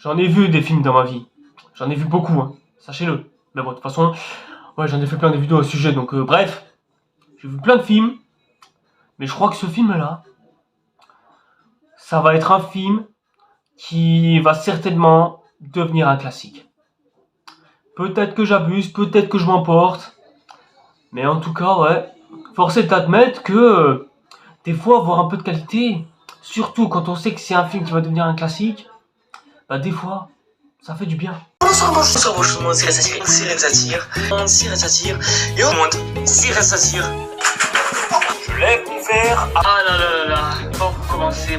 J'en ai vu des films dans ma vie. J'en ai vu beaucoup, hein. Sachez-le. Mais bon, de toute façon, ouais, j'en ai fait plein de vidéos à ce sujet. Donc, bref, j'ai vu plein de films. Mais je crois que ce film-là, ça va être un film qui va certainement devenir un classique. Peut-être que j'abuse, peut-être que je m'emporte. Mais en tout cas, ouais, force est d'admettre que des fois, avoir un peu de qualité, surtout quand on sait que c'est un film qui va devenir un classique, bah des fois, ça fait du bien. Bonsoir, bonjour, tout le monde, c'est Satire, et au monde, c'est Satire. Je lève mon verre. Ah là là là là, pas recommencer. Et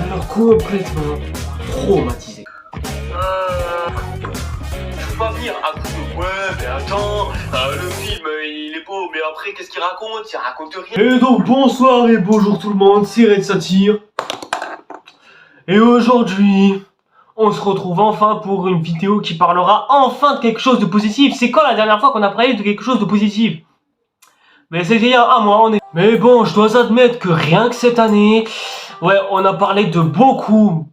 alors complètement traumatisé. Je peux pas venir à coup de ouais, mais attends, le film il est beau, mais après qu'est-ce qu'il raconte? Il raconte rien. Et donc bonsoir et bonjour tout le monde, c'est Red Satire. Et aujourd'hui, on se retrouve enfin pour une vidéo qui parlera enfin de quelque chose de positif. C'est quand la dernière fois qu'on a parlé de quelque chose de positif? Mais c'était il y a un mois, Mais bon, je dois admettre que rien que cette année, ouais, on a parlé de beaucoup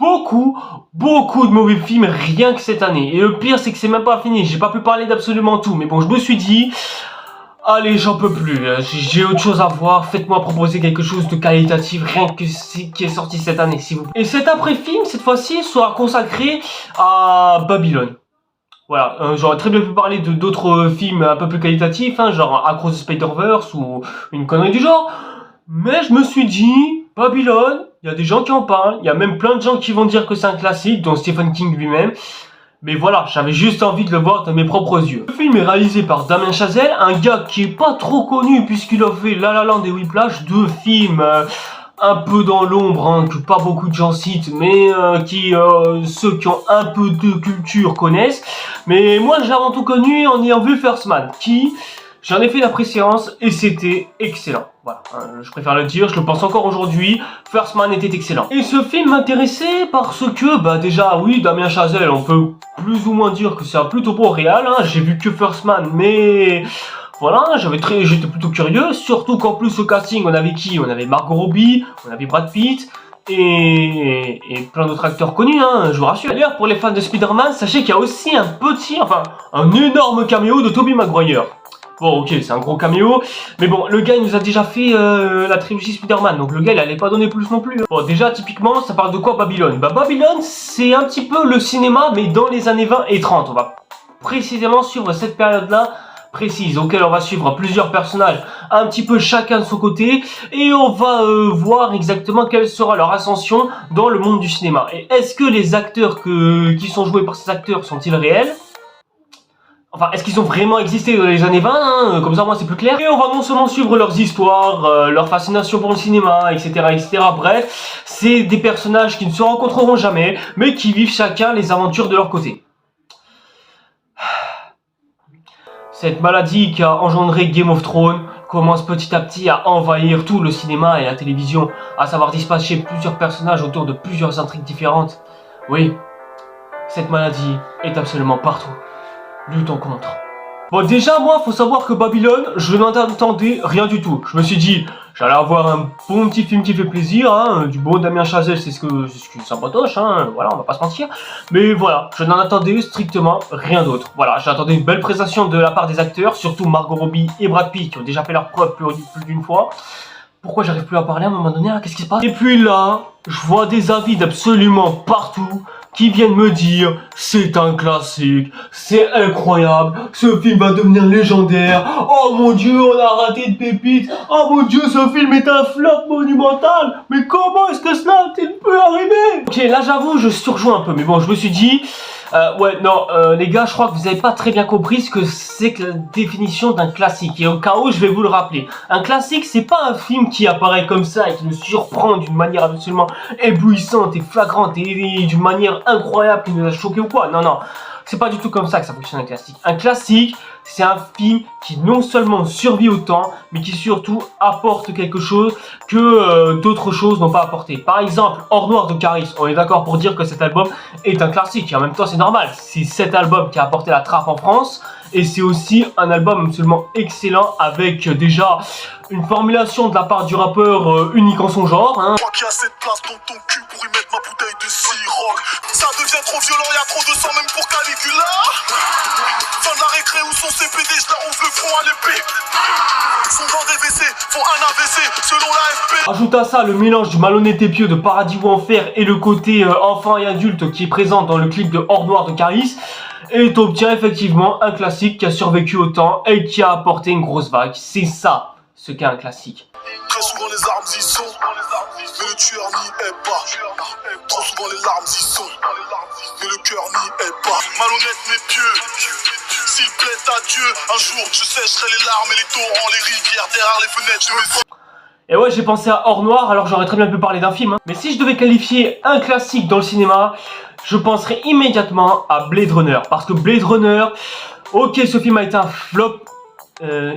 de mauvais films rien que cette année. Et le pire, c'est que c'est même pas fini. J'ai pas pu parler d'absolument tout. Mais bon, je me suis dit, allez, j'en peux plus. J'ai autre chose à voir. Faites-moi proposer quelque chose de qualitatif, rien que qui est sorti cette année, s'il vous plaît. Et cet après-film, cette fois-ci, sera consacré à Babylone. Voilà, j'aurais très bien pu parler de d'autres films un peu plus qualitatifs, hein, genre Across the Spider-Verse ou une connerie du genre. Mais je me suis dit, Babylone, il y a des gens qui en parlent, il y a même plein de gens qui vont dire que c'est un classique, dont Stephen King lui-même. Mais voilà, j'avais juste envie de le voir de mes propres yeux. Le film est réalisé par Damien Chazelle, un gars qui est pas trop connu puisqu'il a fait La La Land et Whiplash, deux films un peu dans l'ombre, hein, que pas beaucoup de gens citent, mais ceux qui ont un peu de culture connaissent. Mais moi, j'ai avant tout connu en ayant vu First Man, j'en ai fait la préséance et c'était excellent. Voilà, je préfère le dire, je le pense encore aujourd'hui, First Man était excellent. Et ce film m'intéressait parce que, bah déjà, oui, Damien Chazelle, on peut plus ou moins dire que c'est un plutôt beau réal, hein. J'ai vu que First Man, mais voilà, j'étais plutôt curieux, surtout qu'en plus au casting, on avait qui? On avait Margot Robbie, on avait Brad Pitt, et plein d'autres acteurs connus, hein, je vous rassure. D'ailleurs, pour les fans de Spider-Man, sachez qu'il y a aussi un énorme caméo de Tobey Maguire. Bon, ok, c'est un gros caméo, mais bon, le gars, il nous a déjà fait la trilogie Spider-Man, donc le gars, il allait pas donner plus non plus. Bon, déjà, typiquement, ça parle de quoi, Babylone? Bah, Babylone, c'est un petit peu le cinéma, mais dans les années 20 et 30. On va précisément suivre cette période-là précise, auquel on va suivre plusieurs personnages, un petit peu chacun de son côté, et on va voir exactement quelle sera leur ascension dans le monde du cinéma. Et est-ce que les acteurs qui sont joués par ces acteurs sont-ils réels? Enfin, est-ce qu'ils ont vraiment existé dans les années 20, hein, comme ça moi c'est plus clair. Et on va non seulement suivre leurs histoires, leur fascination pour le cinéma, etc. etc. Bref, c'est des personnages qui ne se rencontreront jamais, mais qui vivent chacun les aventures de leur côté. Cette maladie qui a engendré Game of Thrones commence petit à petit à envahir tout le cinéma et la télévision, à savoir dispatcher plusieurs personnages autour de plusieurs intrigues différentes. Oui, cette maladie est absolument partout. Luttons contre. Bon, déjà, moi, faut savoir que Babylone, je n'en attendais rien du tout. Je me suis dit, j'allais avoir un bon petit film qui fait plaisir, hein, du bon Damien Chazelle, c'est ce que ça potoche, hein, voilà, on va pas se mentir. Mais voilà, je n'en attendais strictement rien d'autre. Voilà, j'attendais une belle prestation de la part des acteurs, surtout Margot Robbie et Brad Pitt, qui ont déjà fait leur preuve plus d'une fois. Pourquoi j'arrive plus à parler à un moment donné, hein, qu'est-ce qui se passe? Et puis là, je vois des avis d'absolument partout qui viennent me dire c'est un classique, c'est incroyable, ce film va devenir légendaire, oh mon dieu on a raté de pépite, oh mon dieu ce film est un flop monumental, mais comment est-ce que cela peut arriver? Ok, là j'avoue je surjoue un peu, mais bon je me suis dit, ouais non les gars, je crois que vous avez pas très bien compris ce que c'est que la définition d'un classique, et au cas où je vais vous le rappeler. Un classique c'est pas un film qui apparaît comme ça et qui nous surprend d'une manière absolument éblouissante et flagrante et d'une manière incroyable qui nous a choqué ou quoi. Non, non, c'est pas du tout comme ça que ça fonctionne un classique. Un classique, c'est un film qui non seulement survit au temps, mais qui surtout apporte quelque chose que d'autres choses n'ont pas apporté. Par exemple, Or Noir de Caris, on est d'accord pour dire que cet album est un classique, et en même temps c'est normal, c'est cet album qui a apporté la trappe en France, et c'est aussi un album absolument excellent, avec déjà une formulation de la part du rappeur unique en son genre, hein. Je crois qu'il y a cette place dans ton cul pour y mettre ma bouteille de Ciroc. Ça devient trop violent, y'a trop de sang même pour Caligula. Fin de la récré où son CPD, je leur ouvre le front à l'épée. Sont dans des WC, font un AVC selon l'AFP. Ajoute à ça le mélange du malhonnête et pieux de Paradis ou Enfer et le côté enfant et adulte qui est présent dans le clip de Hors Noir de Caris. Et t'obtiens effectivement un classique qui a survécu au temps et qui a apporté une grosse vague. C'est ça, ce qu'est un classique. Très souvent les armes y sont, mais le tueur n'y est pas. Trop souvent les larmes y sont, mais le cœur n'y est pas. Malhonnête mais pieux, s'il plaît à Dieu, un jour je sécherai les larmes et les torrents, les rivières derrière les fenêtres de mes... Et ouais, j'ai pensé à Hors Noir, alors j'aurais très bien pu parler d'un film. Hein. Mais si je devais qualifier un classique dans le cinéma, je penserais immédiatement à Blade Runner. Parce que Blade Runner, ok, ce film a été un flop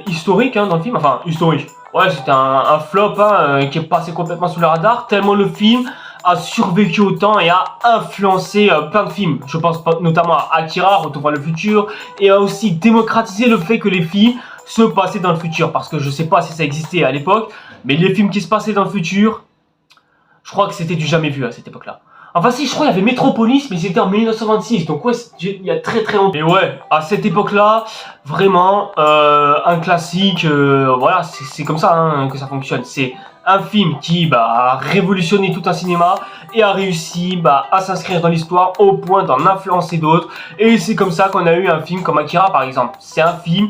historique hein, dans le film. Enfin, historique. Ouais, c'était un flop hein, qui est passé complètement sous le radar. Tellement le film a survécu au temps et a influencé plein de films. Je pense notamment à Akira, Retour vers le futur. Et a aussi démocratisé le fait que les films se passaient dans le futur. Parce que je sais pas si ça existait à l'époque. Mais les films qui se passaient dans le futur, je crois que c'était du jamais vu à cette époque-là. Enfin si, je crois qu'il y avait Metropolis, mais c'était en 1926, donc ouais, il y a très très longtemps. Et ouais, à cette époque-là, vraiment, un classique, voilà, c'est comme ça hein, que ça fonctionne. C'est un film qui a révolutionné tout un cinéma et a réussi à s'inscrire dans l'histoire au point d'en influencer d'autres. Et c'est comme ça qu'on a eu un film comme Akira par exemple. C'est un film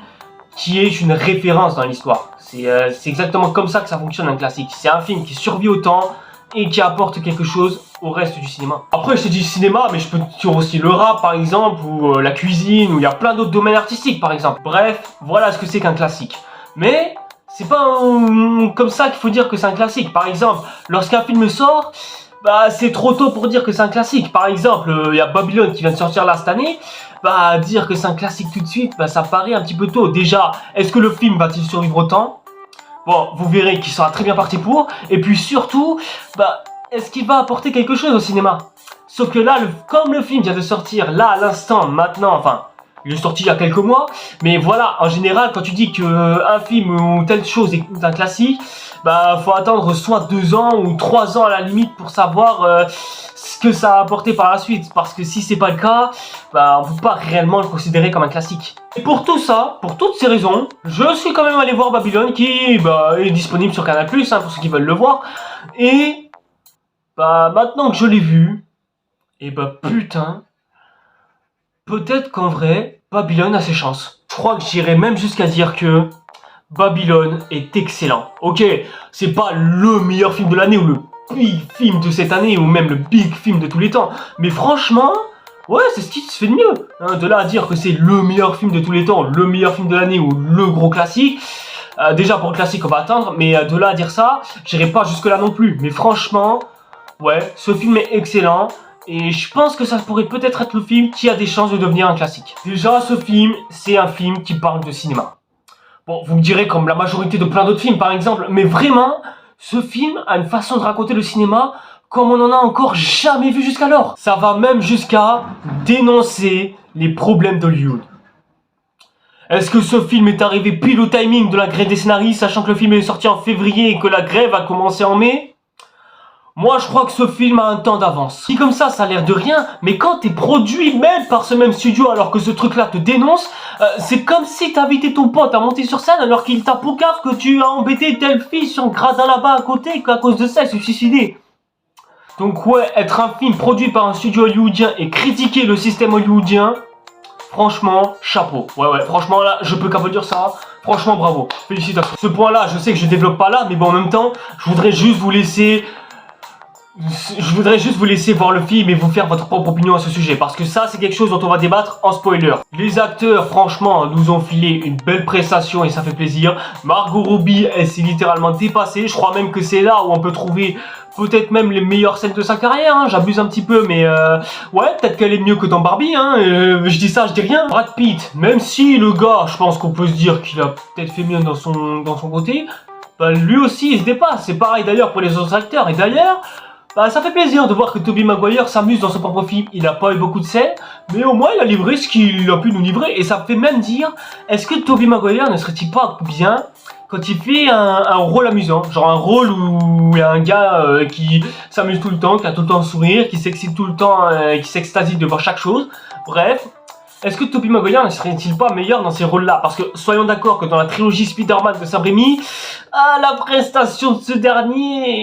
qui est une référence dans l'histoire. C'est exactement comme ça que ça fonctionne un classique. C'est un film qui survit au temps et qui apporte quelque chose au reste du cinéma. Après je t'ai dit cinéma, mais je peux dire aussi le rap par exemple, ou la cuisine, ou il y a plein d'autres domaines artistiques par exemple. Bref, voilà ce que c'est qu'un classique. Mais c'est pas comme ça qu'il faut dire que c'est un classique. Par exemple, lorsqu'un film sort, c'est trop tôt pour dire que c'est un classique. Par exemple, il y a Babylone qui vient de sortir là cette année. Dire que c'est un classique tout de suite, ça paraît un petit peu tôt. Déjà, est-ce que le film va-t-il survivre au temps? Bon, vous verrez qu'il sera très bien parti pour. Et puis surtout, est-ce qu'il va apporter quelque chose au cinéma? Sauf que là, comme le film vient de sortir, là, à l'instant, maintenant, enfin, il est sorti il y a quelques mois. Mais voilà, en général, quand tu dis qu'un film ou telle chose est un classique, faut attendre soit 2 ans ou 3 ans à la limite pour savoir ce que ça a apporté par la suite. Parce que si c'est pas le cas, on peut pas réellement le considérer comme un classique. Et pour tout ça, pour toutes ces raisons, je suis quand même allé voir Babylone qui est disponible sur Canal+, hein, pour ceux qui veulent le voir. Et maintenant que je l'ai vu, et putain, peut-être qu'en vrai, Babylone a ses chances. Je crois que j'irais même jusqu'à dire que Babylone est excellent. Ok, c'est pas le meilleur film de l'année ou le big film de cette année ou même le big film de tous les temps. Mais franchement, ouais, c'est ce qui se fait de mieux. Hein, de là à dire que c'est le meilleur film de tous les temps, le meilleur film de l'année ou le gros classique. Déjà pour le classique on va attendre, mais de là à dire ça, j'irai pas jusque là non plus. Mais franchement, ouais, ce film est excellent. Et je pense que ça pourrait peut-être être le film qui a des chances de devenir un classique. Déjà, ce film, c'est un film qui parle de cinéma. Bon, vous me direz comme la majorité de plein d'autres films par exemple, mais vraiment, ce film a une façon de raconter le cinéma comme on en a encore jamais vu jusqu'alors. Ça va même jusqu'à dénoncer les problèmes d'Hollywood. Est-ce que ce film est arrivé pile au timing de la grève des scénaristes, sachant que le film est sorti en février et que la grève a commencé en mai? Moi, je crois que ce film a un temps d'avance. Si comme ça a l'air de rien, mais quand t'es produit même par ce même studio alors que ce truc-là te dénonce, c'est comme si t'invitais ton pote à monter sur scène alors qu'il t'a poucave que tu as embêté telle fille sur un gradin là-bas à côté et qu'à cause de ça, elle s'est suicidée. Donc ouais, être un film produit par un studio hollywoodien et critiquer le système hollywoodien, franchement, chapeau. Ouais, franchement là, je peux qu'à vous dire ça. Franchement, bravo. Félicitations. Ce point-là, je sais que je développe pas là, mais bon, en même temps, je voudrais juste vous laisser voir le film et vous faire votre propre opinion à ce sujet. Parce que ça, c'est quelque chose dont on va débattre en spoiler. Les acteurs, franchement, nous ont filé une belle prestation et ça fait plaisir. Margot Robbie, elle s'est littéralement dépassée. Je crois même que c'est là où on peut trouver peut-être même les meilleures scènes de sa carrière. Hein. J'abuse un petit peu, mais ouais, peut-être qu'elle est mieux que dans Barbie. Hein. Je dis ça, je dis rien. Brad Pitt, même si le gars, je pense qu'on peut se dire qu'il a peut-être fait mieux dans son côté, lui aussi, il se dépasse. C'est pareil d'ailleurs pour les autres acteurs. Et d'ailleurs, ça fait plaisir de voir que Tobey Maguire s'amuse dans son propre film. Il n'a pas eu beaucoup de scènes, mais au moins il a livré ce qu'il a pu nous livrer. Et ça me fait même dire, est-ce que Tobey Maguire ne serait-il pas bien quand il fait un rôle amusant, genre un rôle où il y a un gars qui s'amuse tout le temps, qui a tout le temps un sourire, qui s'excite tout le temps, qui s'extasie devant chaque chose. Bref, est-ce que Tobey Maguire ne serait-il pas meilleur dans ces rôles-là? Parce que soyons d'accord que dans la trilogie Spider-Man de Sam Raimi, la prestation de ce dernier...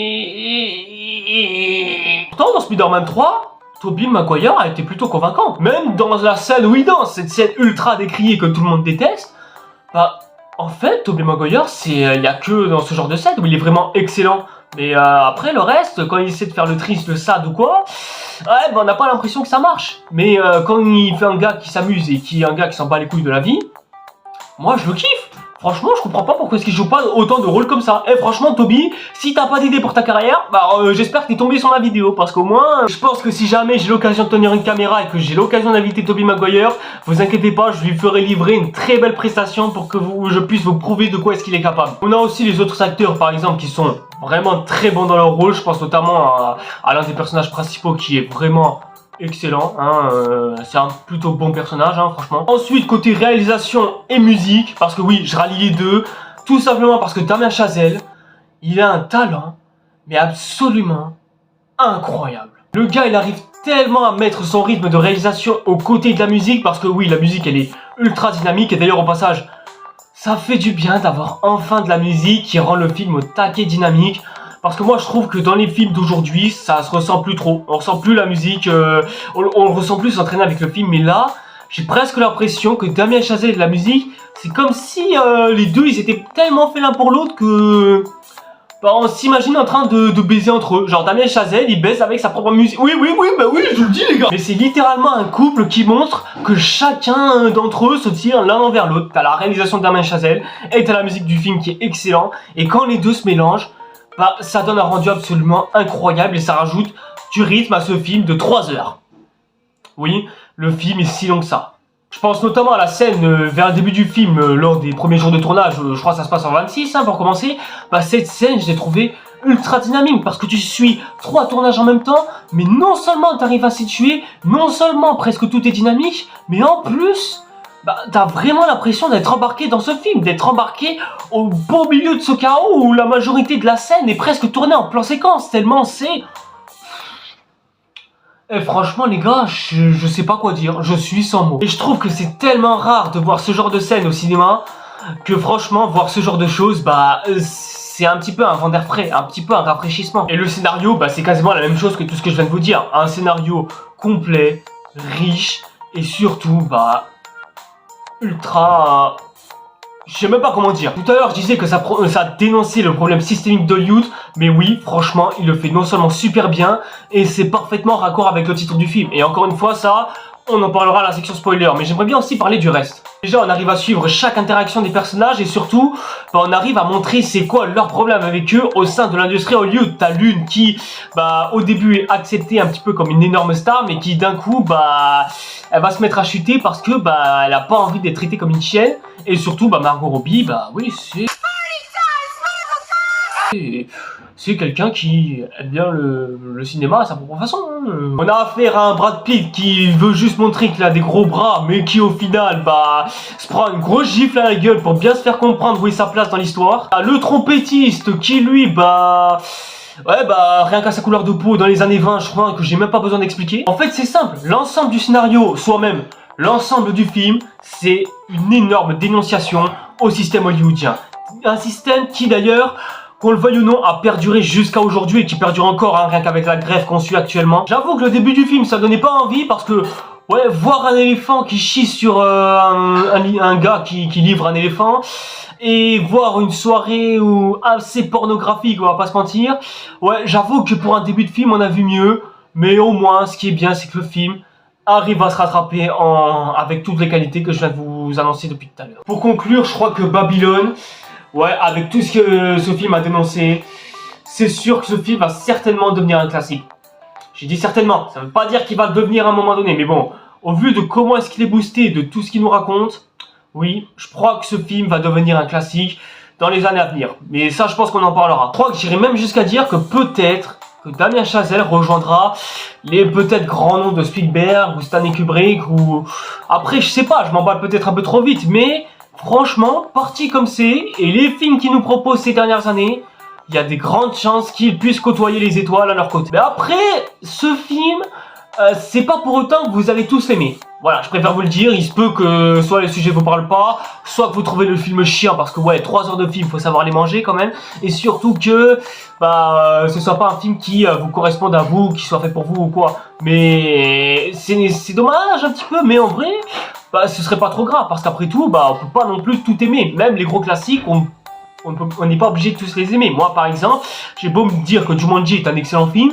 Pourtant, dans Spider-Man 3, Tobey Maguire a été plutôt convaincant. Même dans la scène où il danse, cette scène ultra décriée que tout le monde déteste, bah, en fait, Tobey Maguire, il n'y a que dans ce genre de scène où il est vraiment excellent. Mais après, le reste, quand il essaie de faire le triste, le sad ou quoi, ouais, bah, on n'a pas l'impression que ça marche. Mais quand il fait un gars qui s'amuse et qui est un gars qui s'en bat les couilles de la vie, moi, je le kiffe. Franchement, je comprends pas pourquoi est-ce qu'il joue pas autant de rôles comme ça. Et franchement, Tobey, si t'as pas d'idée pour ta carrière, bah j'espère que t'es tombé sur ma vidéo. Parce qu'au moins, je pense que si jamais j'ai l'occasion de tenir une caméra et que j'ai l'occasion d'inviter Tobey Maguire, vous inquiétez pas, je lui ferai livrer une très belle prestation pour que je puisse vous prouver de quoi est-ce qu'il est capable. On a aussi les autres acteurs, par exemple, qui sont vraiment très bons dans leur rôle. Je pense notamment à l'un des personnages principaux qui est vraiment... excellent, hein, c'est un plutôt bon personnage, hein, franchement. Ensuite, côté réalisation et musique, parce que oui, je rallie les deux, tout simplement parce que Damien Chazelle, il a un talent, mais absolument incroyable. Le gars, il arrive tellement à mettre son rythme de réalisation aux côtés de la musique, parce que oui, la musique, elle est ultra dynamique, et d'ailleurs, au passage, ça fait du bien d'avoir enfin de la musique qui rend le film au taquet dynamique. Parce que moi je trouve que dans les films d'aujourd'hui, ça se ressent plus trop. On ressent plus la musique, on ressent plus s'entraîner avec le film. Mais là, j'ai presque l'impression que Damien Chazelle et la musique, c'est comme si les deux, ils étaient tellement faits l'un pour l'autre que... Bah, on s'imagine en train de baiser entre eux. Genre Damien Chazelle, il baise avec sa propre musique. Oui, bah oui, je le dis les gars. Mais c'est littéralement un couple qui montre que chacun d'entre eux se tire l'un envers l'autre. T'as la réalisation de Damien Chazelle et t'as la musique du film qui est excellent. Et quand les deux se mélangent, bah, ça donne un rendu absolument incroyable et ça rajoute du rythme à ce film de 3 heures. Oui, le film est si long que ça. Je pense notamment à la scène vers le début du film, lors des premiers jours de tournage, je crois que ça se passe en 26, hein, pour commencer. Bah, cette scène, je l'ai trouvée ultra dynamique parce que tu suis 3 tournages en même temps, mais non seulement tu arrives à situer, non seulement presque tout est dynamique, mais en plus... bah, t'as vraiment l'impression d'être embarqué dans ce film, d'être embarqué au beau milieu de ce chaos où la majorité de la scène est presque tournée en plan séquence, tellement c'est... Et franchement les gars, je sais pas quoi dire, je suis sans mots. Et je trouve que c'est tellement rare de voir ce genre de scène au cinéma, que franchement, voir ce genre de choses, bah... c'est un petit peu un vent d'air frais, un petit peu un rafraîchissement. Et le scénario, bah c'est quasiment la même chose que tout ce que je viens de vous dire. Un scénario complet, riche, et surtout, bah... ultra... je sais même pas comment dire. Tout à l'heure je disais que ça dénonçait le problème systémique d'Hollywood, mais oui, franchement, il le fait non seulement super bien, et c'est parfaitement raccord avec le titre du film. Et encore une fois, ça, on en parlera à la section spoiler, mais j'aimerais bien aussi parler du reste. Déjà, on arrive à suivre chaque interaction des personnages, et surtout, bah, on arrive à montrer c'est quoi leur problème avec eux au sein de l'industrie Hollywood. T'as l'une qui, bah, au début est acceptée un petit peu comme une énorme star, mais qui d'un coup, bah, elle va se mettre à chuter parce que, bah, elle a pas envie d'être traitée comme une chienne. Et surtout, bah, Margot Robbie, bah oui, c'est quelqu'un qui aime bien le cinéma à sa propre façon. On a affaire à un Brad Pitt qui veut juste montrer qu'il a des gros bras, mais qui au final, bah, se prend une grosse gifle à la gueule pour bien se faire comprendre où est sa place dans l'histoire. Le trompettiste qui lui, bah... ouais, bah, rien qu'à sa couleur de peau dans les années 20, je crois que j'ai même pas besoin d'expliquer. En fait, c'est simple, l'ensemble du scénario, soit même l'ensemble du film, c'est une énorme dénonciation au système hollywoodien. Un système qui d'ailleurs, qu'on le veuille ou non, a perduré jusqu'à aujourd'hui et qui perdure encore, hein, rien qu'avec la grève qu'on suit actuellement. J'avoue que le début du film, ça donnait pas envie parce que, ouais, voir un éléphant qui chie sur un gars qui livre un éléphant, et voir une soirée assez pornographique, on va pas se mentir, ouais, j'avoue que pour un début de film, on a vu mieux, mais au moins, ce qui est bien, c'est que le film arrive à se rattraper avec toutes les qualités que je viens de vous annoncer depuis tout à l'heure. Pour conclure, je crois que Babylone, ouais, avec tout ce que ce film a dénoncé, c'est sûr que ce film va certainement devenir un classique. J'ai dit certainement, ça veut pas dire qu'il va le devenir à un moment donné, mais bon, au vu de comment est-ce qu'il est boosté, de tout ce qu'il nous raconte, oui, je crois que ce film va devenir un classique dans les années à venir. Mais ça, je pense qu'on en parlera. Je crois que j'irai même jusqu'à dire que peut-être que Damien Chazelle rejoindra les peut-être grands noms de Spielberg ou Stanley Kubrick ou... Après, je sais pas, je m'emballe peut-être un peu trop vite, mais franchement, parti comme c'est, et les films qu'ils nous proposent ces dernières années, il y a des grandes chances qu'ils puissent côtoyer les étoiles à leur côté. Mais après, ce film, c'est pas pour autant que vous allez tous l'aimer. Voilà, je préfère vous le dire, il se peut que soit les sujets vous parlent pas, soit que vous trouvez le film chiant, parce que ouais, 3 heures de film, faut savoir les manger quand même, et surtout que, ce soit pas un film qui vous corresponde à vous, qui soit fait pour vous ou quoi. Mais c'est dommage un petit peu, mais en vrai, ce serait pas trop grave, parce qu'après tout, on peut pas non plus tout aimer. Même les gros classiques, on n'est pas obligé de tous les aimer. Moi, par exemple, j'ai beau me dire que Jumanji est un excellent film,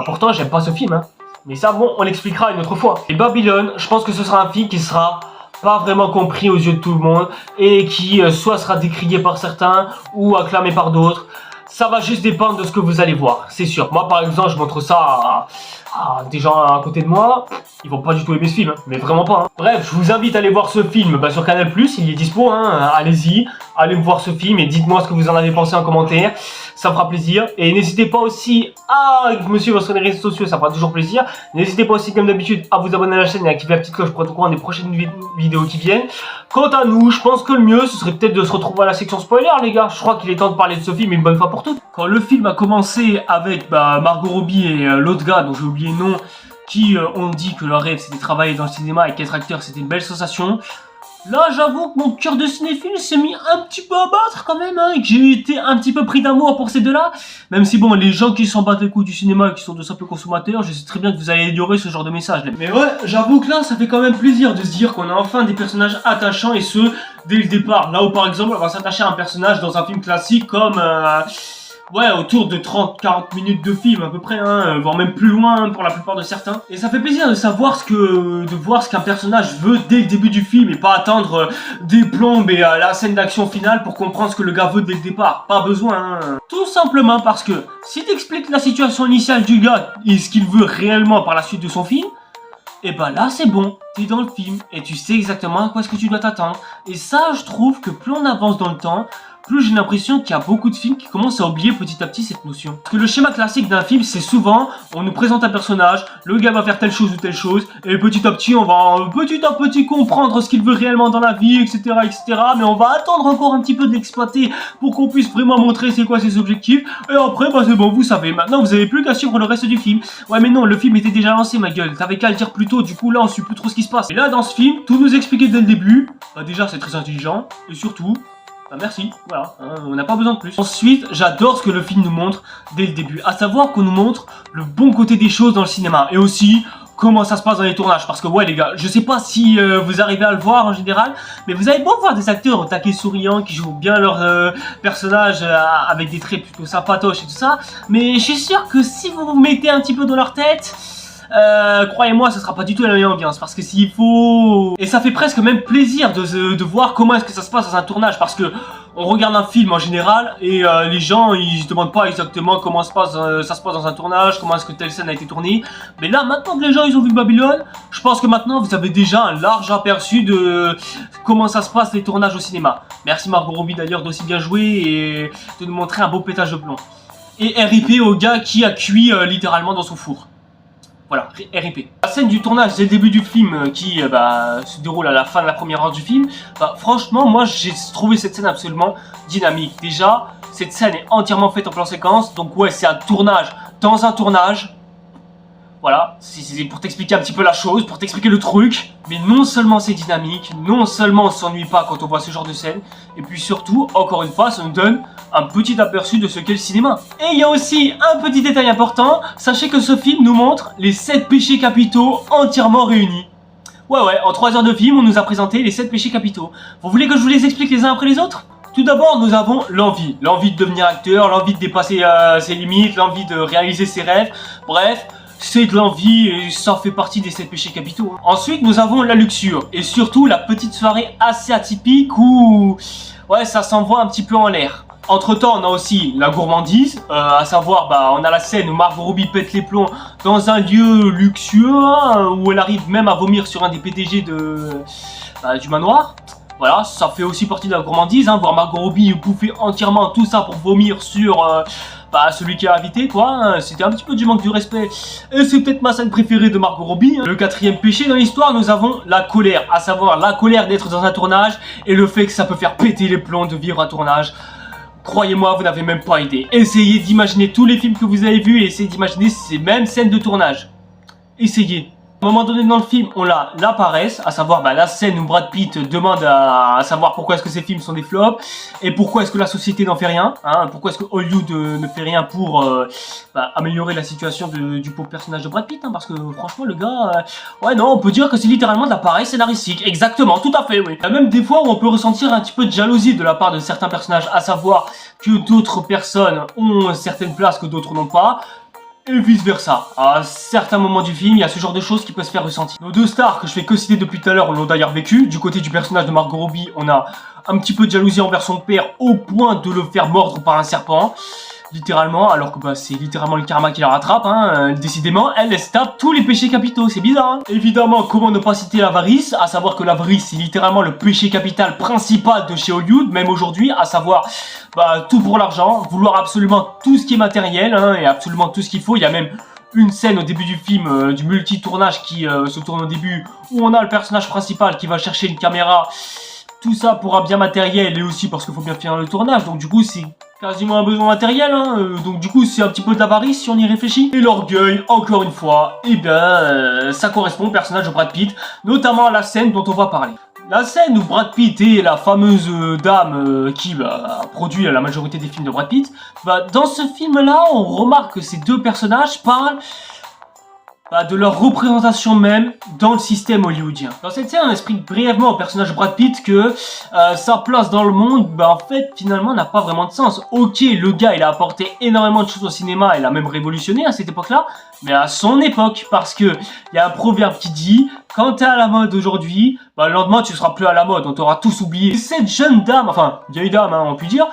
pourtant, j'aime pas ce film, hein. Mais ça, bon, on l'expliquera une autre fois. Et Babylone, je pense que ce sera un film qui sera pas vraiment compris aux yeux de tout le monde et qui soit sera décrié par certains ou acclamé par d'autres. Ça va juste dépendre de ce que vous allez voir, c'est sûr. Moi, par exemple, je montre ça à des gens à côté de moi, ils vont pas du tout aimer ce film, hein, mais vraiment pas. Hein. Bref, je vous invite à aller voir ce film sur Canal+, il est dispo, hein, allez-y, allez me voir ce film et dites-moi ce que vous en avez pensé en commentaire, ça me fera plaisir. Et n'hésitez pas aussi à me suivre sur les réseaux sociaux, ça fera toujours plaisir. N'hésitez pas aussi, comme d'habitude, à vous abonner à la chaîne et à activer la petite cloche pour être au courant des prochaines vidéos qui viennent. Quant à nous, je pense que le mieux, ce serait peut-être de se retrouver à la section spoiler, les gars. Je crois qu'il est temps de parler de ce film une bonne fois pour toutes. Quand le film a commencé avec Margot Robbie et l'autre gars, dont j'ai oublié le nom, qui ont dit que leur rêve c'était de travailler dans le cinéma et qu'être acteur c'était une belle sensation. Là, j'avoue que mon cœur de cinéphile s'est mis un petit peu à battre quand même, hein, et que j'ai été un petit peu pris d'amour pour ces deux-là. Même si bon, les gens qui s'en battent les couilles du cinéma et qui sont de simples consommateurs, je sais très bien que vous allez ignorer ce genre de message. Mais ouais, j'avoue que là, ça fait quand même plaisir de se dire qu'on a enfin des personnages attachants et ce, dès le départ. Là où par exemple, on va s'attacher à un personnage dans un film classique comme... ouais, autour de 30-40 minutes de film à peu près, hein, voire même plus loin pour la plupart de certains. Et ça fait plaisir de savoir de voir ce qu'un personnage veut dès le début du film et pas attendre des plombes et la scène d'action finale pour comprendre ce que le gars veut dès le départ. Pas besoin, hein. Tout simplement parce que si t'expliques la situation initiale du gars et ce qu'il veut réellement par la suite de son film, et là c'est bon, t'es dans le film et tu sais exactement à quoi est-ce que tu dois t'attendre. Et ça, je trouve que plus on avance dans le temps, plus j'ai l'impression qu'il y a beaucoup de films qui commencent à oublier petit à petit cette notion. Parce que le schéma classique d'un film, c'est souvent, on nous présente un personnage, le gars va faire telle chose ou telle chose, et petit à petit, on va petit à petit comprendre ce qu'il veut réellement dans la vie, etc., etc., mais on va attendre encore un petit peu de l'exploiter pour qu'on puisse vraiment montrer c'est quoi ses objectifs, et après, c'est bon, vous savez, maintenant vous avez plus qu'à suivre le reste du film. Ouais, mais non, le film était déjà lancé, ma gueule, t'avais qu'à le dire plus tôt, du coup là, on suit plus trop ce qui se passe. Et là, dans ce film, tout nous expliquer dès le début, déjà, c'est très intelligent, et surtout... merci, voilà, hein, on n'a pas besoin de plus. Ensuite, j'adore ce que le film nous montre dès le début, à savoir qu'on nous montre le bon côté des choses dans le cinéma, et aussi comment ça se passe dans les tournages, parce que ouais les gars, je sais pas si vous arrivez à le voir en général, mais vous allez beau voir des acteurs au taquet souriants qui jouent bien leur personnage avec des traits plutôt sympatoches et tout ça, mais je suis sûr que si vous vous mettez un petit peu dans leur tête... croyez-moi, ce sera pas du tout la même ambiance, parce que s'il faut... Et ça fait presque même plaisir de voir comment est-ce que ça se passe dans un tournage, parce que on regarde un film en général, et les gens, ils se demandent pas exactement comment ça se passe dans un tournage, comment est-ce que telle scène a été tournée, mais là, maintenant que les gens, ils ont vu Babylone, je pense que maintenant, vous avez déjà un large aperçu de comment ça se passe les tournages au cinéma. Merci Margot Robbie d'ailleurs d'aussi bien jouer, et de nous montrer un beau pétage de plomb. Et RIP au gars qui a cuit littéralement dans son four. Voilà, RIP. La scène du tournage dès le début du film qui se déroule à la fin de la première heure du film, franchement, moi j'ai trouvé cette scène absolument dynamique. Déjà, cette scène est entièrement faite en plan séquence, donc ouais, c'est un tournage dans un tournage. Voilà, c'est pour t'expliquer un petit peu la chose, pour t'expliquer le truc. Mais non seulement c'est dynamique, non seulement on s'ennuie pas quand on voit ce genre de scène, et puis surtout, encore une fois, ça nous donne un petit aperçu de ce qu'est le cinéma. Et il y a aussi un petit détail important, sachez que ce film nous montre les 7 péchés capitaux entièrement réunis. Ouais, en 3 heures de film, on nous a présenté les 7 péchés capitaux. Vous voulez que je vous les explique les uns après les autres ? Tout d'abord, nous avons l'envie. L'envie de devenir acteur, l'envie de dépasser ses limites, l'envie de réaliser ses rêves, bref... c'est de l'envie et ça fait partie des 7 péchés capitaux. Ensuite, nous avons la luxure et surtout la petite soirée assez atypique où ouais, ça s'envoie un petit peu en l'air. Entre temps, on a aussi la gourmandise, à savoir, on a la scène où Margot Robbie pète les plombs dans un lieu luxueux, hein, où elle arrive même à vomir sur un des PDG du manoir. Voilà, ça fait aussi partie de la gourmandise, hein, voir Margot Robbie bouffer entièrement tout ça pour vomir sur bah celui qui a invité quoi, hein. C'était un petit peu du manque de respect. Et c'est peut-être ma scène préférée de Margot Robbie, hein. Le quatrième péché dans l'histoire, nous avons la colère, à savoir la colère d'être dans un tournage et le fait que ça peut faire péter les plombs de vivre un tournage. Croyez-moi, vous n'avez même pas idée. Essayez d'imaginer tous les films que vous avez vus et essayez d'imaginer ces mêmes scènes de tournage. Essayez. À un moment donné dans le film, on a la paresse, à savoir la scène où Brad Pitt demande à savoir pourquoi est-ce que ces films sont des flops et pourquoi est-ce que la société n'en fait rien, hein, pourquoi est-ce que Hollywood ne fait rien pour améliorer la situation du pauvre personnage de Brad Pitt, hein, parce que franchement le gars, ouais non, on peut dire que c'est littéralement de la paresse scénaristique, exactement, tout à fait, oui. Il y a même des fois où on peut ressentir un petit peu de jalousie de la part de certains personnages, à savoir que d'autres personnes ont certaines places que d'autres n'ont pas. Et vice versa. À certains moments du film, il y a ce genre de choses qui peuvent se faire ressentir. Nos deux stars que je fais que citer depuis tout à l'heure l'ont d'ailleurs vécu. Du côté du personnage de Margot Robbie, on a un petit peu de jalousie envers son père au point de le faire mordre par un serpent. Littéralement, alors que c'est littéralement le karma qui la rattrape, hein. Décidément, elle se tape tous les péchés capitaux, c'est bizarre, hein. Évidemment, comment ne pas citer l'avarice, à savoir que l'avarice, c'est littéralement le péché capital principal de chez Hollywood, même aujourd'hui, à savoir, tout pour l'argent, vouloir absolument tout ce qui est matériel, hein, et absolument tout ce qu'il faut. Il y a même une scène au début du film, du multi-tournage qui se tourne au début, où on a le personnage principal qui va chercher une caméra, tout ça pour un bien matériel, et aussi parce qu'il faut bien finir le tournage, donc du coup, c'est quasiment un besoin matériel, hein. Donc du coup c'est un petit peu d'avarice si on y réfléchit. Et l'orgueil, encore une fois, ça correspond au personnage de Brad Pitt, notamment à la scène dont on va parler. La scène où Brad Pitt est la fameuse dame qui produit la majorité des films de Brad Pitt, dans ce film-là, on remarque que ces deux personnages parlent de leur représentation même dans le système hollywoodien. Dans cette scène, on explique brièvement au personnage de Brad Pitt que sa place dans le monde, en fait, finalement, n'a pas vraiment de sens. Ok, le gars, il a apporté énormément de choses au cinéma, il a même révolutionné à cette époque-là, mais à son époque, parce que il y a un proverbe qui dit, quand t'es à la mode aujourd'hui, le lendemain, tu seras plus à la mode, on t'aura tous oublié. Et cette jeune dame, enfin, vieille dame, hein, on peut dire,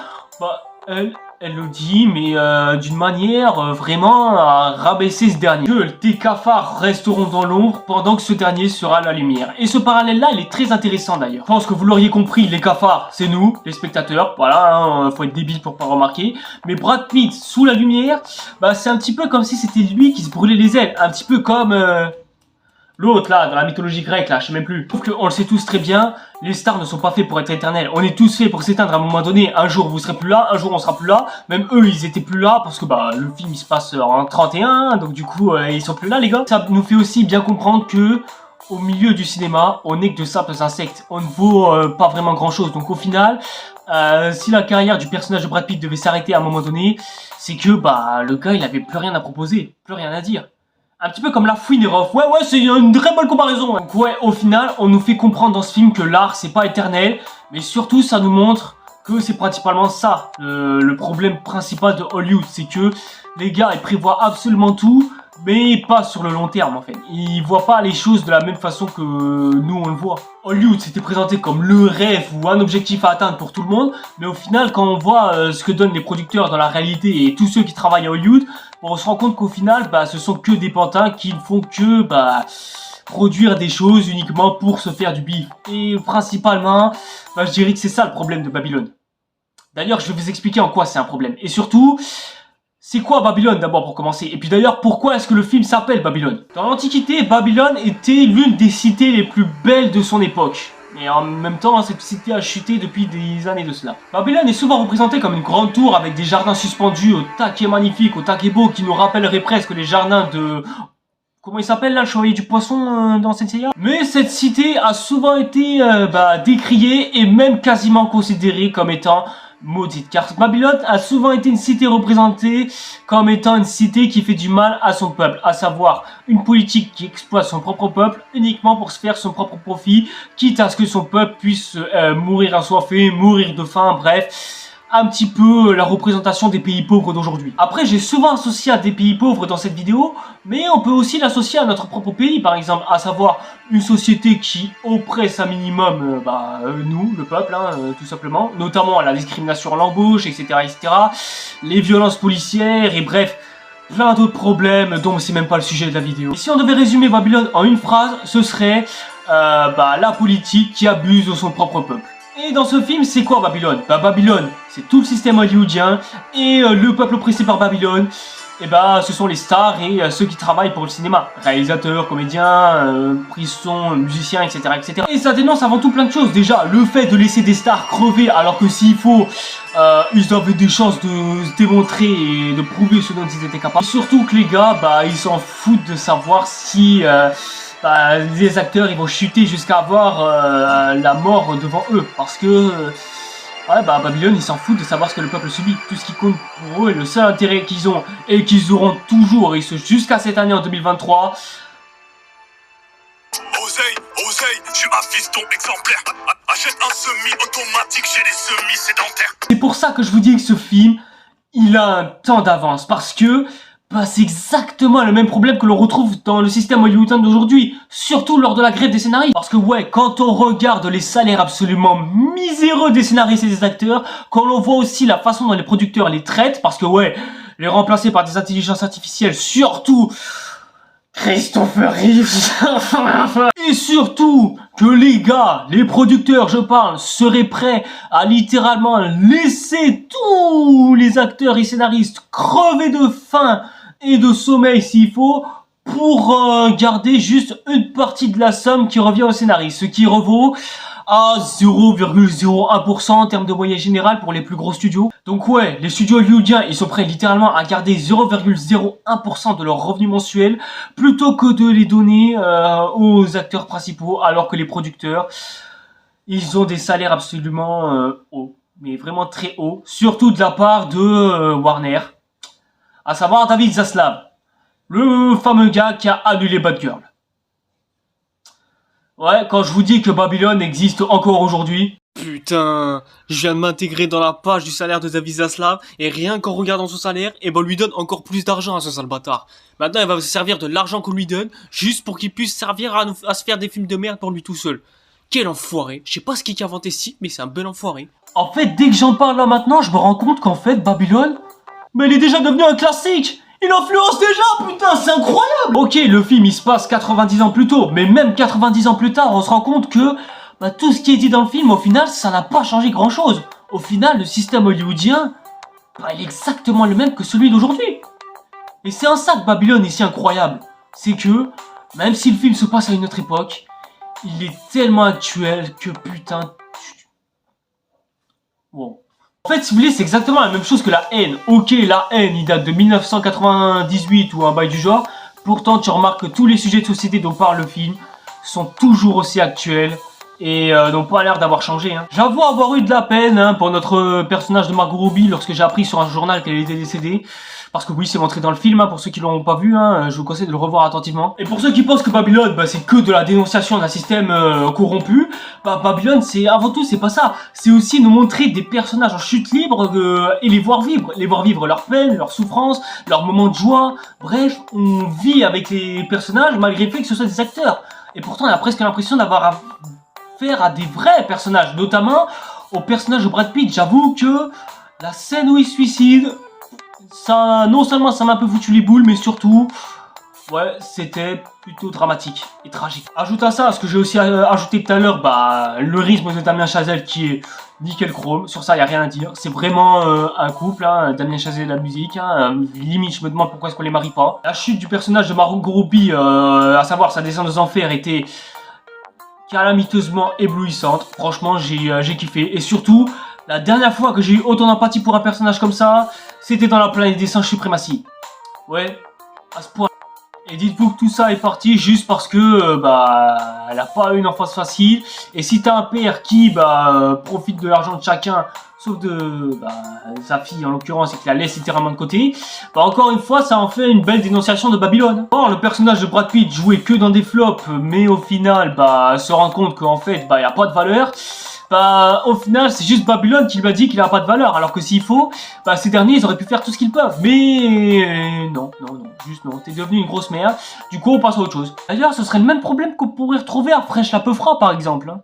elle le dit, mais d'une manière vraiment à rabaisser ce dernier. Que tes cafards resteront dans l'ombre pendant que ce dernier sera à la lumière. Et ce parallèle-là, il est très intéressant d'ailleurs. Je pense que vous l'auriez compris, les cafards, c'est nous, les spectateurs. Voilà, hein, faut être débile pour pas remarquer. Mais Brad Pitt, sous la lumière, c'est un petit peu comme si c'était lui qui se brûlait les ailes. Un petit peu comme l'autre là, dans la mythologie grecque là, je sais même plus. Sauf qu'on le sait tous très bien, les stars ne sont pas faits pour être éternels. On est tous faits pour s'éteindre à un moment donné. Un jour vous serez plus là, un jour on sera plus là. Même eux ils étaient plus là parce que le film il se passe en 31, donc du coup ils sont plus là les gars. Ça nous fait aussi bien comprendre que au milieu du cinéma, on n'est que de simples insectes. On ne vaut pas vraiment grand chose. Donc au final, si la carrière du personnage de Brad Pitt devait s'arrêter à un moment donné, c'est que le gars il avait plus rien à proposer, plus rien à dire. Un petit peu comme la fouine des refs. Ouais, c'est une très bonne comparaison. Donc ouais, au final, on nous fait comprendre dans ce film que l'art, c'est pas éternel. Mais surtout, ça nous montre que c'est principalement ça, le problème principal de Hollywood. C'est que les gars, ils prévoient absolument tout, mais pas sur le long terme, en fait. Ils voient pas les choses de la même façon que nous, on le voit. Hollywood, c'était présenté comme le rêve ou un objectif à atteindre pour tout le monde. Mais au final, quand on voit ce que donnent les producteurs dans la réalité et tous ceux qui travaillent à Hollywood, on se rend compte qu'au final, ce sont que des pantins qui ne font que produire des choses uniquement pour se faire du bif. Et principalement, je dirais que c'est ça le problème de Babylone. D'ailleurs, je vais vous expliquer en quoi c'est un problème. Et surtout, c'est quoi Babylone d'abord pour commencer? Et puis d'ailleurs, pourquoi est-ce que le film s'appelle Babylone? Dans l'Antiquité, Babylone était l'une des cités les plus belles de son époque. Et en même temps, cette cité a chuté depuis des années de cela. Babylone est souvent représentée comme une grande tour avec des jardins suspendus au taquet magnifique, au taquet beau, qui nous rappellerait presque les jardins de... Comment il s'appelle là, le chevalier du poisson dans Saint Seiya? Mais cette cité a souvent été décriée et même quasiment considérée comme étant maudite, car Babylone a souvent été une cité représentée comme étant une cité qui fait du mal à son peuple, à savoir une politique qui exploite son propre peuple uniquement pour se faire son propre profit, quitte à ce que son peuple puisse mourir assoiffé, mourir de faim, bref, un petit peu la représentation des pays pauvres d'aujourd'hui. Après, j'ai souvent associé à des pays pauvres dans cette vidéo, mais on peut aussi l'associer à notre propre pays, par exemple, à savoir une société qui oppresse un minimum nous, le peuple, tout simplement, notamment la discrimination à l'embauche, etc., les violences policières, et bref, plein d'autres problèmes dont c'est même pas le sujet de la vidéo. Et si on devait résumer Babylone en une phrase, ce serait la politique qui abuse de son propre peuple. Et dans ce film, c'est quoi Babylone? Bah Babylone, c'est tout le système hollywoodien et le peuple oppressé par Babylone. Et bah ce sont les stars et ceux qui travaillent pour le cinéma. Réalisateurs, comédiens, prissons, musiciens, etc., etc. Et ça dénonce avant tout plein de choses. Déjà, le fait de laisser des stars crever alors que s'il faut, ils avaient des chances de se démontrer et de prouver ce dont ils étaient capables. Et surtout que les gars, bah ils s'en foutent de savoir si... les acteurs ils vont chuter jusqu'à avoir la mort devant eux parce que ouais bah Babylone ils s'en foutent de savoir ce que le peuple subit. Tout ce qui compte pour eux et le seul intérêt qu'ils ont et qu'ils auront toujours et ce jusqu'à cette année en 2023. Oseille, je suis un fiston exemplaire. Achète un semi-automatique, j'ai des semi-sédentaires. C'est pour ça que je vous dis que ce film il a un temps d'avance parce que bah, c'est exactement le même problème que l'on retrouve dans le système hollywoodien d'aujourd'hui, surtout lors de la grève des scénaristes. Parce que ouais, quand on regarde les salaires absolument miséreux des scénaristes et des acteurs, quand on voit aussi la façon dont les producteurs les traitent, parce que ouais, les remplacer par des intelligences artificielles, surtout Christopher Reeve, et surtout que les gars, les producteurs, je parle, seraient prêts à littéralement laisser tous les acteurs et scénaristes crever de faim et de sommeil s'il faut pour garder juste une partie de la somme qui revient au scénariste, ce qui revaut à 0,01% en termes de moyenne générale pour les plus gros studios. Donc ouais, les studios hollywoodiens, ils sont prêts littéralement à garder 0,01% de leurs revenus mensuels plutôt que de les donner aux acteurs principaux, alors que les producteurs, ils ont des salaires absolument hauts, mais vraiment très hauts, surtout de la part de Warner, à savoir David Zaslav, le fameux gars qui a annulé Bad Girl. Ouais, quand je vous dis que Babylone existe encore aujourd'hui. Putain, je viens de m'intégrer dans la page du salaire de David Zaslav et rien qu'en regardant son salaire, et ben on lui donne encore plus d'argent à ce sale bâtard. Maintenant il va se servir de l'argent qu'on lui donne juste pour qu'il puisse servir à se faire des films de merde pour lui tout seul. Quel enfoiré, je sais pas ce qui a inventé ce site mais c'est un bel enfoiré. En fait, dès que j'en parle là maintenant, je me rends compte qu'en fait Babylone, mais il est déjà devenu un classique. Il influence déjà, putain, c'est incroyable. Ok, le film il se passe 90 ans plus tôt, mais même 90 ans plus tard, on se rend compte que bah, tout ce qui est dit dans le film, au final, ça n'a pas changé grand chose. Au final, le système hollywoodien, bah, il est exactement le même que celui d'aujourd'hui. Et c'est un ça que Babylone est si incroyable. C'est que, même si le film se passe à une autre époque, il est tellement actuel que putain... Wow. En fait, si vous voulez, c'est exactement la même chose que la haine. Ok, la haine, il date de 1998 ou un bail du genre. Pourtant, tu remarques que tous les sujets de société dont parle le film sont toujours aussi actuels et n'ont pas l'air d'avoir changé. Hein. J'avoue avoir eu de la peine pour notre personnage de Margot Robbie lorsque j'ai appris sur un journal qu'elle était décédée. Parce que oui, c'est montré dans le film, pour ceux qui l'ont pas vu, je vous conseille de le revoir attentivement. Et pour ceux qui pensent que Babylone, bah, c'est que de la dénonciation d'un système corrompu, bah, Babylone, c'est avant tout, c'est pas ça. C'est aussi nous montrer des personnages en chute libre et les voir vivre leurs peines, leurs souffrances, leurs moments de joie. Bref, on vit avec les personnages malgré le fait que ce soit des acteurs. Et pourtant, on a presque l'impression d'avoir affaire à des vrais personnages, notamment au personnage de Brad Pitt. J'avoue que la scène où il se suicide... Ça, non seulement ça m'a un peu foutu les boules, mais surtout, ouais, c'était plutôt dramatique et tragique. Ajoute à ça, ce que j'ai aussi ajouté tout à l'heure, bah, le rythme de Damien Chazelle qui est nickel chrome. Sur ça, il n'y a rien à dire. C'est vraiment un couple, Damien Chazelle et la musique. Limite, je me demande pourquoi est-ce qu'on les marie pas. La chute du personnage de Margot Robbie, à savoir sa descente aux enfers, était calamiteusement éblouissante. Franchement, j'ai kiffé. Et surtout, la dernière fois que j'ai eu autant d'empathie pour un personnage comme ça, c'était dans la planète des singes suprématie. Ouais, à ce point. Et dites-vous que tout ça est parti juste parce que, bah, elle a pas eu une enfance facile. Et si t'as un père qui, profite de l'argent de chacun, sauf de, sa fille en l'occurrence, et qui la laisse littéralement de côté, bah, encore une fois, ça en fait une belle dénonciation de Babylone. Or, le personnage de Brad Pitt jouait que dans des flops, mais au final, se rend compte qu'en fait, y a pas de valeur. Au final, c'est juste Babylone qui lui a dit qu'il n'a pas de valeur, alors que s'il faut, ces derniers, ils auraient pu faire tout ce qu'ils peuvent. Mais non, juste non, t'es devenu une grosse merde, du coup on passe à autre chose. D'ailleurs, ce serait le même problème qu'on pourrait retrouver à Fresh Lapeufra, par exemple.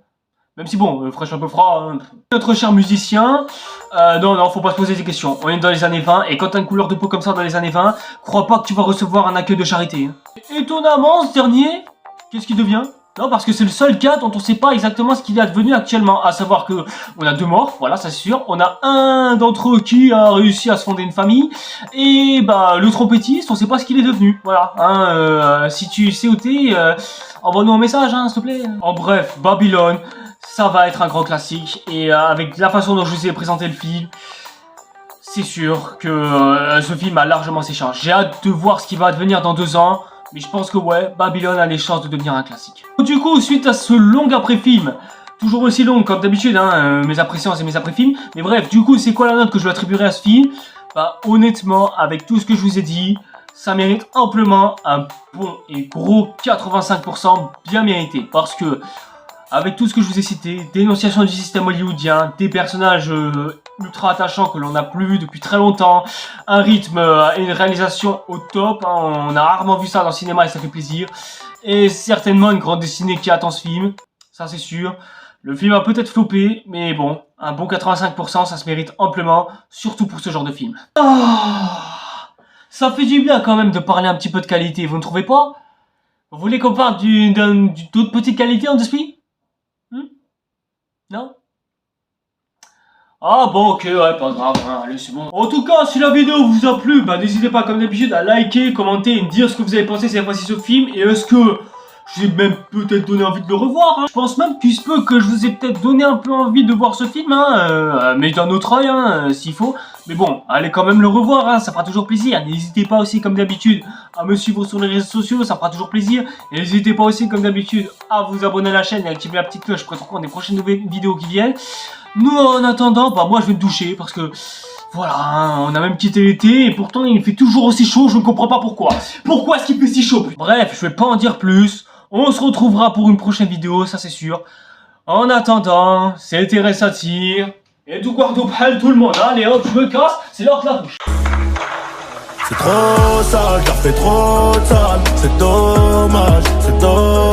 Même si bon, Fresh Lapeufra, notre cher musicien, non, faut pas se poser des questions. On est dans les années 20, et quand t'as une couleur de peau comme ça dans les années 20, crois pas que tu vas recevoir un accueil de charité. Étonnamment, ce dernier, qu'est-ce qu'il devient ? Non, parce que c'est le seul cas dont on sait pas exactement ce qu'il est advenu actuellement. À savoir que on a 2 morts, voilà, ça c'est sûr. On a un d'entre eux qui a réussi à se fonder une famille. Et bah, le trompettiste, on sait pas ce qu'il est devenu. Voilà, hein, si tu sais où t'es, envoie-nous un message, hein, s'il te plaît. En bref, Babylone, ça va être un grand classique. Et avec la façon dont je vous ai présenté le film, c'est sûr que ce film a largement ses chances. J'ai hâte de voir ce qui va advenir dans 2 ans. Mais je pense que ouais, Babylone a les chances de devenir un classique. Du coup, suite à ce long après-film, toujours aussi long comme d'habitude, hein, mes appréciations et mes après-films, mais bref, du coup, c'est quoi la note que je lui attribuerai à ce film? Bah, honnêtement, avec tout ce que je vous ai dit, ça mérite amplement un bon et gros 85% bien mérité. Parce que, avec tout ce que je vous ai cité, dénonciation du système hollywoodien, des personnages ultra attachants que l'on n'a plus vu depuis très longtemps, un rythme et une réalisation au top, hein, on a rarement vu ça dans le cinéma et ça fait plaisir, et certainement une grande destinée qui attend ce film, ça c'est sûr. Le film a peut-être floppé, mais bon, un bon 85%, ça se mérite amplement, surtout pour ce genre de film. Ça fait du bien quand même de parler un petit peu de qualité, vous ne trouvez pas? Vous voulez qu'on parle d'autres petites qualités en dessous? Non? Ah bon, ok, ouais, pas grave, hein, allez, c'est bon. En tout cas, si la vidéo vous a plu, bah n'hésitez pas comme d'habitude à liker, commenter et me dire ce que vous avez pensé cette fois-ci ce film. Et est-ce que je vous ai même peut-être donné envie de le revoir, hein. Je pense même qu'il se peut que je vous ai peut-être donné un peu envie de voir ce film, hein, mais d'un autre œil, hein, s'il faut. Mais bon, allez quand même le revoir, hein, ça fera toujours plaisir. N'hésitez pas aussi, comme d'habitude, à me suivre sur les réseaux sociaux, ça fera toujours plaisir. Et n'hésitez pas aussi, comme d'habitude, à vous abonner à la chaîne et à activer la petite cloche pour être au courant des prochaines nouvelles vidéos qui viennent. Nous, en attendant, bah moi je vais me doucher parce que... Voilà, hein, on a même quitté l'été et pourtant il fait toujours aussi chaud, je ne comprends pas pourquoi. Pourquoi est-ce qu'il fait si chaud? Bref, je vais pas en dire plus. On se retrouvera pour une prochaine vidéo, ça c'est sûr. En attendant, c'était Ressatir. Et tout guardo pal tout le monde. Allez hop, je me casse, c'est l'heure de la douche. C'est trop sale, t'as fait trop de sale. C'est dommage, c'est dommage.